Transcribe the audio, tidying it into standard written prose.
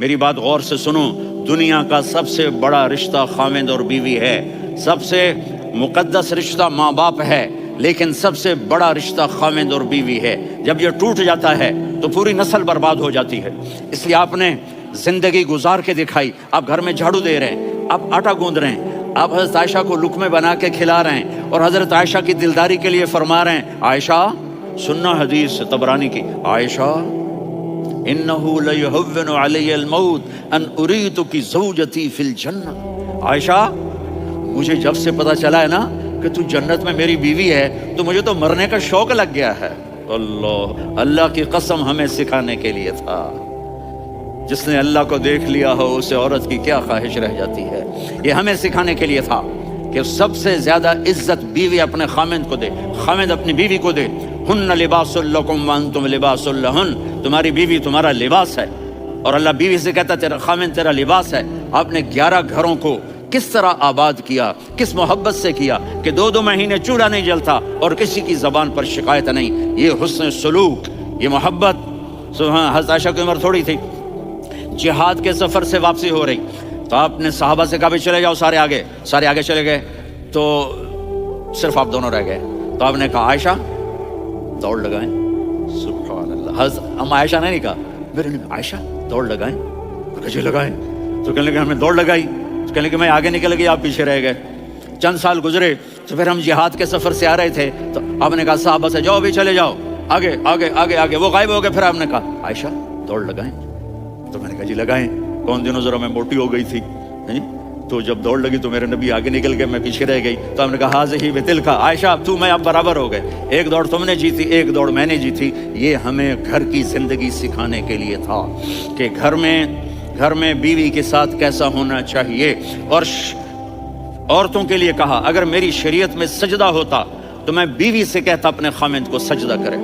میری بات غور سے سنو، دنیا کا سب سے بڑا رشتہ خاوند اور بیوی ہے، سب سے مقدس رشتہ ماں باپ ہے، لیکن سب سے بڑا رشتہ خاوند اور بیوی ہے۔ جب یہ ٹوٹ جاتا ہے تو پوری نسل برباد ہو جاتی ہے۔ اس لیے آپ نے زندگی گزار کے دکھائی، آپ گھر میں جھاڑو دے رہے ہیں، آپ آٹا گوندھ رہے ہیں، آپ حضرت عائشہ کو لقمے بنا کے کھلا رہے ہیں، اور حضرت عائشہ کی دلداری کے لیے فرما رہے ہیں، عائشہ سننا حدیث طبرانی کی، عائشہ انہو لیہون علی الموت ان اریتک زوجتی فی الجنہ، عائشہ مجھے جب سے پتا چلا ہے نا کہ تو جنت میں میری بیوی ہے تو مجھے تو مرنے کا شوق لگ گیا ہے۔ اللہ کی قسم ہمیں سکھانے کے لیے تھا۔ جس نے اللہ کو دیکھ لیا ہو اسے عورت کی کیا خواہش رہ جاتی ہے۔ یہ ہمیں سکھانے کے لیے تھا کہ سب سے زیادہ عزت بیوی اپنے خامند کو دے، خامند اپنی بیوی کو دے۔ ہن لباس لکم وانتم لباس لہن، تمہاری بیوی تمہارا لباس ہے، اور اللہ بیوی سے کہتا تیرا خامند تیرا لباس ہے۔ آپ نے 11 گھروں کو کس طرح آباد کیا، کس محبت سے کیا کہ 2 مہینے چولہا نہیں جلتا اور کسی کی زبان پر شکایت نہیں۔ یہ حسن سلوک، یہ محبت۔ حضرت عائشہ کی عمر تھوڑی تھی، جہاد کے سفر سے واپسی ہو رہی، تو آپ نے صحابہ سے کہا بھی چلے جاؤ، سارے آگے چلے گئے، تو صرف آپ دونوں رہ گئے۔ تو آپ نے کہا عائشہ دوڑ لگائیں، سبحان اللہ۔ ہم عائشہ نے نہیں کہا، میرے نے عائشہ دوڑ لگائیں، کجے لگائیں، تو کہنے لگے ہم نے دوڑ لگائی، تو کہنے لگے میں آگے نکل گئی، آپ پیچھے رہ گئے۔ چند سال گزرے تو پھر ہم جہاد کے سفر سے آ رہے تھے، تو آپ نے کہا صحابہ سے جاؤ بھی چلے جاؤ، آگے آگے آگے آگے، وہ غائب ہو گئے۔ پھر آپ نے کہا عائشہ دوڑ لگائیں، تو میں نے کہا جی لگائیں۔ کون دنوں ذرا میں موٹی ہو گئی تھی، تو جب دوڑ لگی تو میرے نبی آگے نکل گئے، میں پیچھے رہ گئی۔ تو ہم نے کہا حاضہ بتلک، عائشہ تو میں اب برابر ہو گئے، ایک دوڑ تم نے جیتی، ایک دوڑ میں نے جیتی۔ یہ ہمیں گھر کی زندگی سکھانے کے لیے تھا کہ گھر میں بیوی کے ساتھ کیسا ہونا چاہیے۔ اور عورتوں کے لیے کہا اگر میری شریعت میں سجدہ ہوتا تو میں بیوی سے کہتا اپنے خامند کو سجدہ کرے۔